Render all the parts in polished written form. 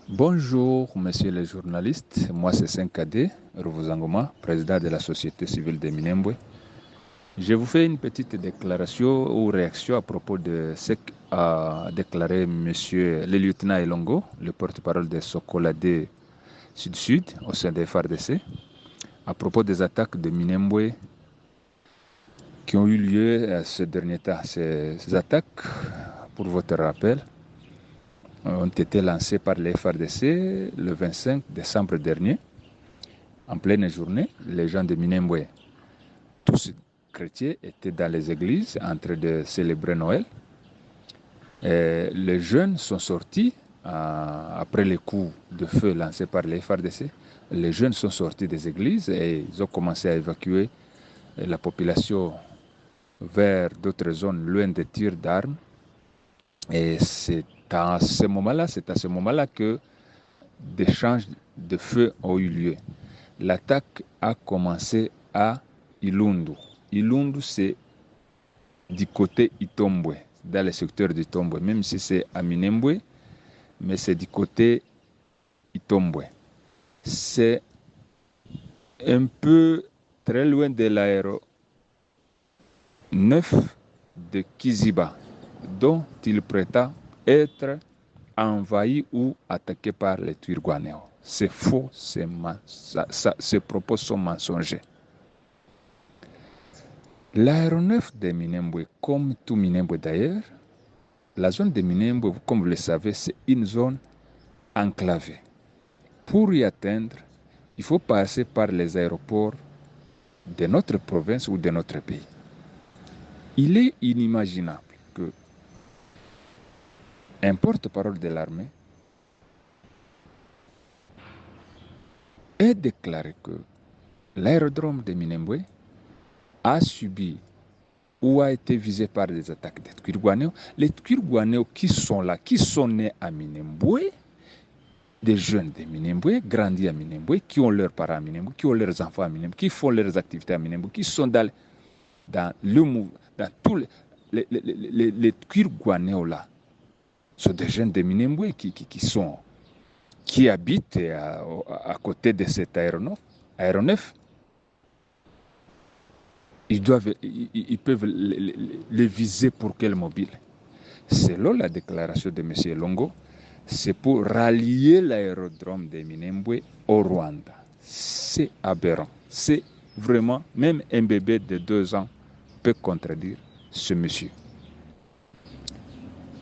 Bonjour, messieurs les journalistes. Moi, c'est 5KD, Ruvuzangoma, président de la société civile de Minembwe. Je vous fais une petite déclaration ou réaction à propos de ce qu'a déclaré monsieur le lieutenant Elongo, le porte-parole de Sokolade Sud-Sud au sein des FARDC, à propos des attaques de Minembwe qui ont eu lieu ce dernier temps. Ces attaques, pour votre rappel, ont été lancées par les FARDC le 25 décembre dernier. En pleine journée, les gens de Minembwe, tous chrétiens, étaient dans les églises en train de célébrer Noël. Et les jeunes sont sortis après les coups de feu lancés par les FARDC. Les jeunes sont sortis des églises et ils ont commencé à évacuer la population vers d'autres zones loin des tirs d'armes. Et c'est à ce moment-là que des échanges de feu ont eu lieu. L'attaque a commencé à Ilundu. Ilundu, c'est du côté Itombwe, dans le secteur d'Itombwe, même si c'est à Minembwe, mais c'est du côté Itombwe. C'est un peu très loin de l'aéronef de Kiziba, dont il prétend être envahi ou attaqué par les Twirguanéos. C'est faux, ces propos sont mensongers. L'aéronef de Minembwe, comme tout Minembwe d'ailleurs, la zone de Minembwe, comme vous le savez, c'est une zone enclavée. Pour y atteindre, il faut passer par les aéroports de notre province ou de notre pays. Il est inimaginable que un porte-parole de l'armée ait déclaré que l'aérodrome de Minembwe a subi ou a été visé par des attaques des Twirguanéos. Les Twirguanéos qui sont là, qui sont nés à Minembwe, des jeunes de Minembwe, grandis à Minembwe, qui ont leurs parents à Minembwe, qui ont leurs enfants à Minembwe, qui font leurs activités à Minembwe, qui sont dans tous les Twirguanéos là. Ce sont des jeunes de Minembwe qui habitent à côté de cet aéronef. Ils peuvent les viser pour quel mobile? Selon la déclaration de M. Longo, c'est pour rallier l'aérodrome de Minembwe au Rwanda. C'est aberrant. C'est vraiment, même un bébé de 2 ans peut contredire ce monsieur.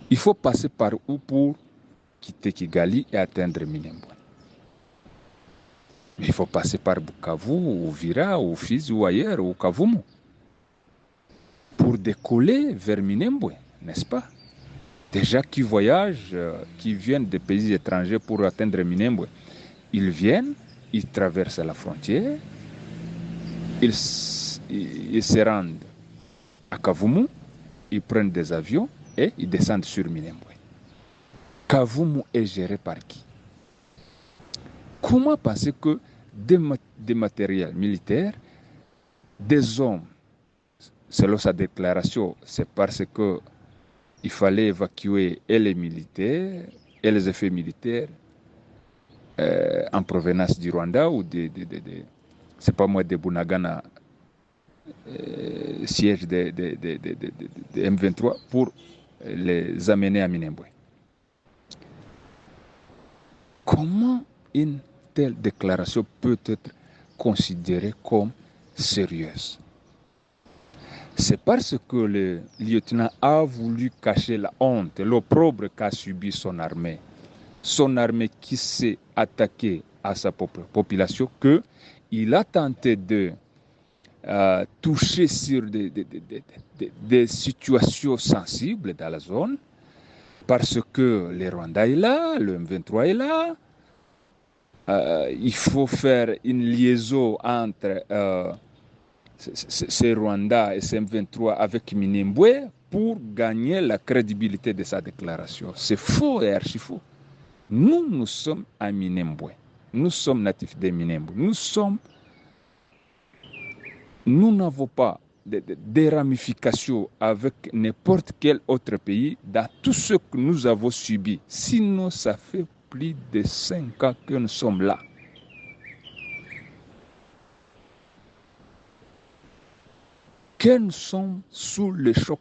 Il faut passer par où pour quitter Kigali et atteindre Minembwe? Mais il faut passer par Bukavu, ou Vira, ou Fizi, ou ailleurs, ou Kavumu, pour décoller vers Minembwe, n'est-ce pas? Déjà qui voyagent, qui viennent des pays étrangers pour atteindre Minembwe, ils viennent, ils traversent la frontière, ils se rendent à Kavumu, ils prennent des avions et ils descendent sur Minembwe. Kavumu est géré par qui? Comment penser que des matériels militaires, des hommes, selon sa déclaration, c'est parce que il fallait évacuer et les militaires et les effets militaires en provenance du Rwanda ou c'est pas moi, de Bunagana, siège de M23 pour les amener à Minembwe. Comment une telle déclaration peut être considérée comme sérieuse? C'est parce que le lieutenant a voulu cacher la honte, l'opprobre qu'a subi son armée qui s'est attaquée à sa population, qu'il a tenté de toucher sur des situations sensibles dans la zone, parce que le Rwanda est là, le M23 est là. Il faut faire une liaison entre ces Rwanda et ces M23 avec Minembwe pour gagner la crédibilité de sa déclaration. C'est faux et archi faux. Nous sommes à Minembwe. Nous sommes natifs de Minembwe. Nous n'avons pas de ramifications avec n'importe quel autre pays dans tout ce que nous avons subi. Sinon, ça fait plus de 5 ans que nous sommes là. Que nous sommes sous le choc,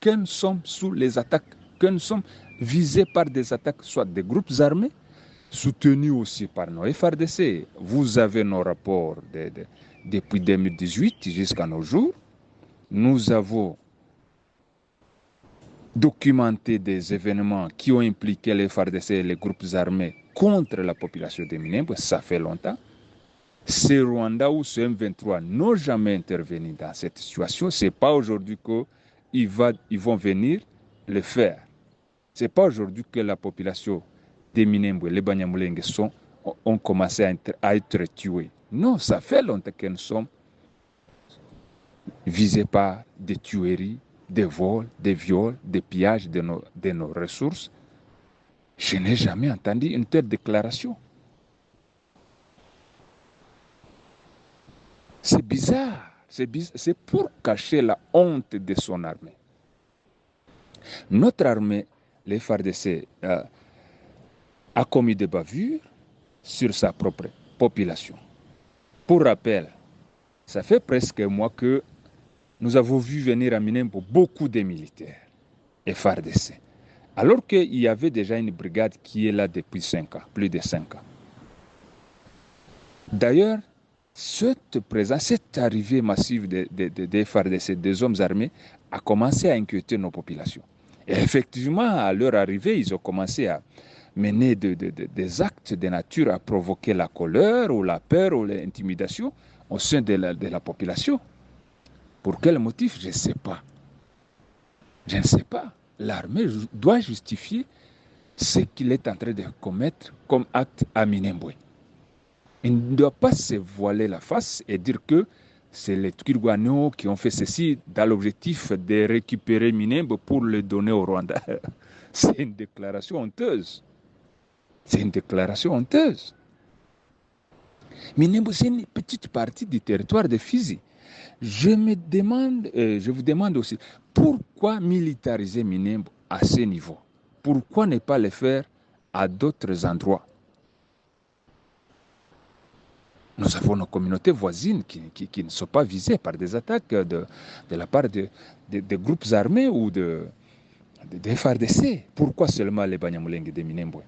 que nous sommes sous les attaques, que nous sommes visés par des attaques, soit des groupes armés, soutenus aussi par nos FARDC. Vous avez nos rapports depuis 2018 jusqu'à nos jours. Nous avons documenté des événements qui ont impliqué les FARDC et les groupes armés contre la population de Minembwe, ça fait longtemps. Ces Rwanda ou ce M23 n'ont jamais intervenu dans cette situation. Ce n'est pas aujourd'hui qu'ils vont venir le faire. Ce n'est pas aujourd'hui que la population des Minembwe, les Banyamulenge ont commencé à être tués. Non, ça fait longtemps que nous sommes visés par des tueries, des vols, des viols, des pillages de nos ressources. Je n'ai jamais entendu une telle déclaration. C'est bizarre. C'est pour cacher la honte de son armée. Notre armée, les FARDC, a commis des bavures sur sa propre population. Pour rappel, ça fait presque un mois que nous avons vu venir à Minembwe beaucoup de militaires et FARDC, alors qu'il y avait déjà une brigade qui est là depuis 5 ans, plus de 5 ans. D'ailleurs, cette arrivée massive des FARDC, des hommes armés, a commencé à inquiéter nos populations. Et effectivement, à leur arrivée, ils ont commencé à mener des actes de nature à provoquer la colère ou la peur ou l'intimidation au sein de la population. Pour quel motif? Je ne sais pas. Je ne sais pas. L'armée doit justifier ce qu'il est en train de commettre comme acte à Minembwe. Il ne doit pas se voiler la face et dire que c'est les Twirwaneho qui ont fait ceci dans l'objectif de récupérer Minembwe pour le donner au Rwanda. C'est une déclaration honteuse. C'est une déclaration honteuse. Minembwe, c'est une petite partie du territoire de Fizi. Je vous demande aussi, pourquoi militariser Minembwe à ce niveau? Pourquoi ne pas le faire à d'autres endroits? Nous avons nos communautés voisines qui ne sont pas visées par des attaques de la part de groupes armés ou de FARDC. Pourquoi seulement les Banyamulenge de Minembwe?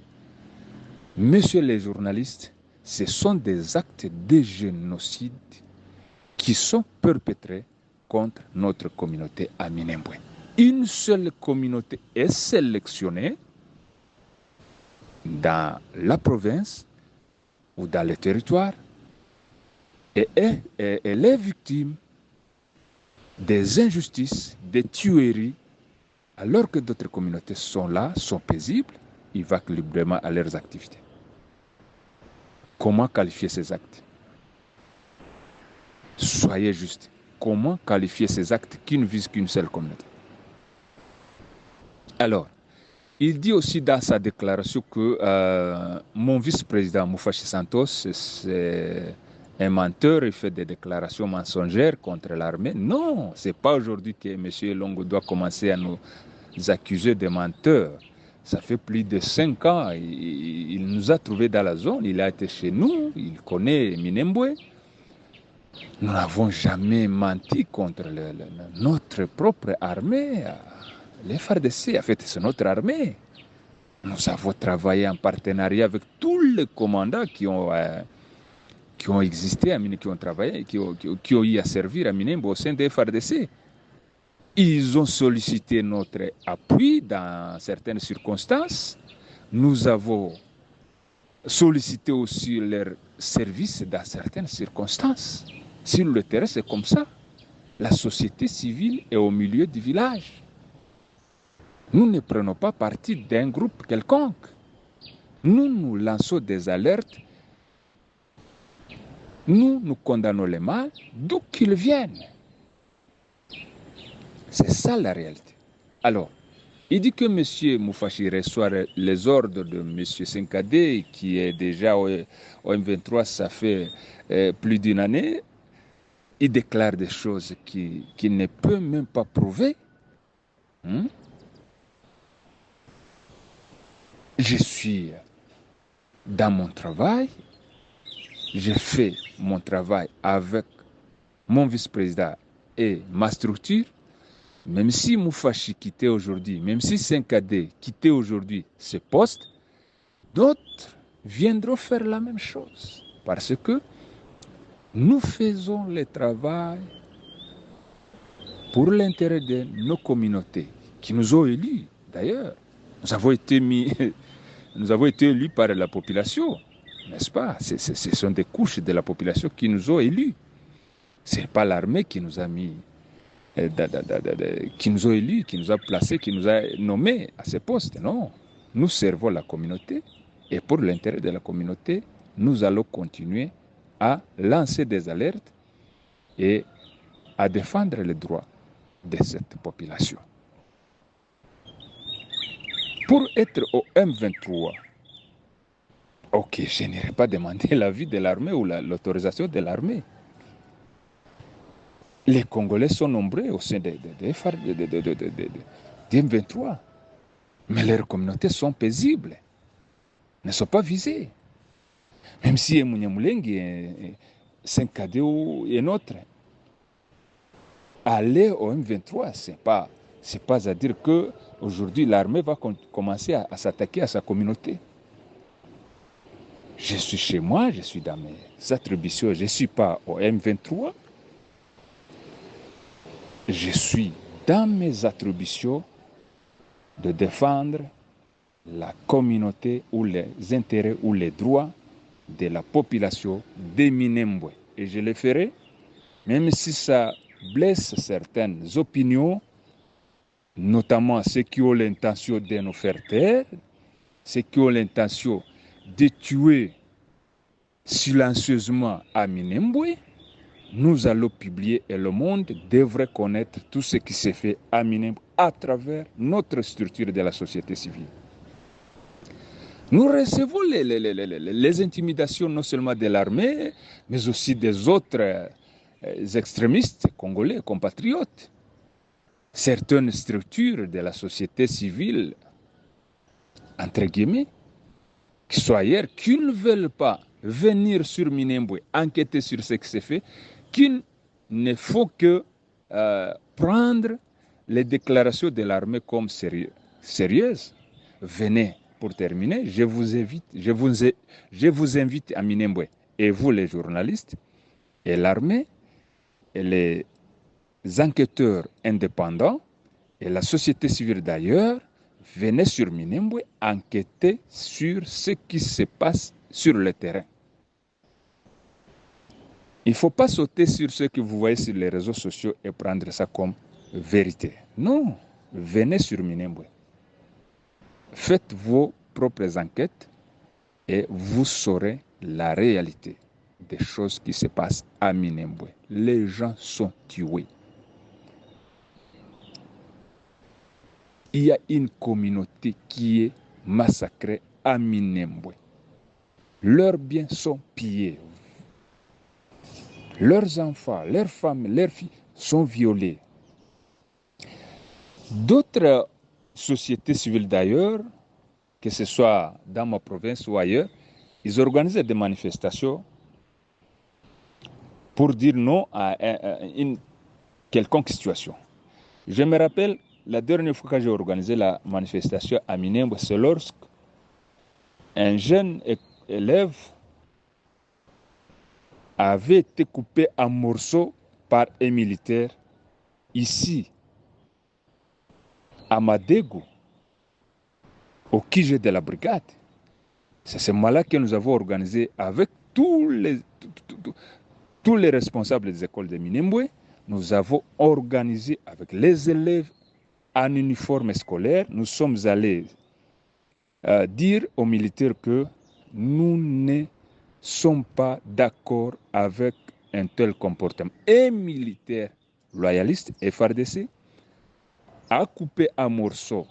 Messieurs les journalistes, ce sont des actes de génocide qui sont perpétrés contre notre communauté à Minembwe. Une seule communauté est sélectionnée dans la province ou dans le territoire et elle est victime des injustices, des tueries, alors que d'autres communautés sont là, sont paisibles, ils vaquent librement à leurs activités. Comment qualifier ces actes? Soyez juste. Comment qualifier ces actes qui ne visent qu'une seule communauté? Alors, il dit aussi dans sa déclaration que mon vice-président Moufachi Santos, c'est un menteur, il fait des déclarations mensongères contre l'armée. Non, ce n'est pas aujourd'hui que M. Longo doit commencer à nous accuser de menteurs. Ça fait plus de 5 ans, il nous a trouvés dans la zone, il a été chez nous, il connaît Minembwe. Nous n'avons jamais menti contre notre propre armée. Les FARDC, en fait, c'est notre armée. Nous avons travaillé en partenariat avec tous les commandants qui ont existé, qui ont travaillé, qui ont eu à servir à Minembwe au sein des FARDC. Ils ont sollicité notre appui dans certaines circonstances. Nous avons sollicité aussi leur service dans certaines circonstances. Sur le terrain, c'est comme ça. La société civile est au milieu du village. Nous ne prenons pas parti d'un groupe quelconque. Nous lançons des alertes. Nous condamnons les mal, d'où qu'ils viennent. C'est ça la réalité. Alors, il dit que M. Moufachi reçoit les ordres de M. Senkade, qui est déjà au M23, ça fait plus d'une année. Il déclare des choses qu'il ne peut même pas prouver. Je suis dans mon travail, j'ai fait mon travail avec mon vice-président et ma structure. Même si Moufachi quittait aujourd'hui, même si Senkade quittait aujourd'hui ce poste, d'autres viendront faire la même chose. Parce que nous faisons le travail pour l'intérêt de nos communautés qui nous ont élus. D'ailleurs, nous avons été élus par la population, n'est-ce pas? Ce sont des couches de la population qui nous ont élus. Ce n'est pas l'armée qui nous a mis, qui nous a élus, qui nous a placés, qui nous a nommés à ces postes. Non, nous servons la communauté et pour l'intérêt de la communauté, nous allons continuer à lancer des alertes et à défendre les droits de cette population. Pour être au M23, ok, je n'irai pas demander l'avis de l'armée ou l'autorisation de l'armée. Les Congolais sont nombreux au sein des M23, mais leurs communautés sont paisibles, ne sont pas visées. Même si Munyamulenge, Senkadé et notre, aller au M23, c'est pas à dire que aujourd'hui l'armée va commencer à s'attaquer à sa communauté. Je suis chez moi, je suis dans mes attributions, je ne suis pas au M23. Je suis dans mes attributions de défendre la communauté ou les intérêts ou les droits de la population de Minembwe. Et je le ferai, même si ça blesse certaines opinions, notamment ceux qui ont l'intention de nous faire taire, ceux qui ont l'intention de tuer silencieusement à Minembwe. Nous allons publier et le monde devrait connaître tout ce qui s'est fait à Minembwe à travers notre structure de la société civile. Nous recevons les intimidations non seulement de l'armée, mais aussi des autres extrémistes congolais, compatriotes. Certaines structures de la société civile, entre guillemets, qui sont ailleurs, qui ne veulent pas venir sur Minembwe, enquêter sur ce qui s'est fait, qu'il ne faut que prendre les déclarations de l'armée comme sérieuses. Venez, pour terminer, je vous invite à Minembwe, et vous les journalistes, et l'armée, et les enquêteurs indépendants, et la société civile d'ailleurs, venez sur Minembwe enquêter sur ce qui se passe sur le terrain. Il ne faut pas sauter sur ce que vous voyez sur les réseaux sociaux et prendre ça comme vérité. Non, venez sur Minembwe. Faites vos propres enquêtes et vous saurez la réalité des choses qui se passent à Minembwe. Les gens sont tués. Il y a une communauté qui est massacrée à Minembwe. Leurs biens sont pillés. Leurs enfants, leurs femmes, leurs filles sont violés. D'autres sociétés civiles d'ailleurs, que ce soit dans ma province ou ailleurs, ils organisaient des manifestations pour dire non à une quelconque situation. Je me rappelle, la dernière fois que j'ai organisé la manifestation à Minembwe, c'est lorsque un jeune élève avait été coupé en morceaux par un militaire ici, à Madego, au QG de la brigade. C'est ce moment-là que nous avons organisé avec tous les responsables des écoles de Minembwe. Nous avons organisé avec les élèves en uniforme scolaire. Nous sommes allés dire aux militaires que nous ne sommes pas d'accord avec un tel comportement. Un militaire loyaliste, FARDC, a coupé en morceaux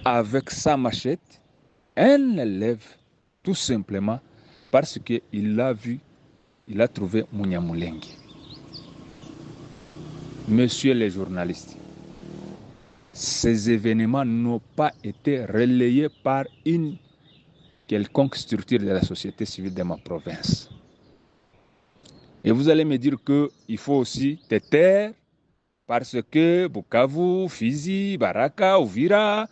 avec sa machette un élève, tout simplement parce qu'il l'a vu, il a trouvé Munyamulenge. Messieurs les journalistes, ces événements n'ont pas été relayés par une quelconque structure de la société civile de ma province. Et vous allez me dire qu'il faut aussi te taire parce que Bukavu, Fizi, Baraka, Uvira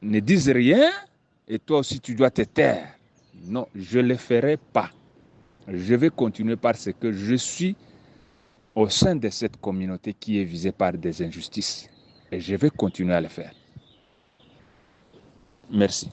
ne disent rien et toi aussi tu dois te taire. Non, je ne le ferai pas. Je vais continuer parce que je suis au sein de cette communauté qui est visée par des injustices. Et je vais continuer à le faire. Merci.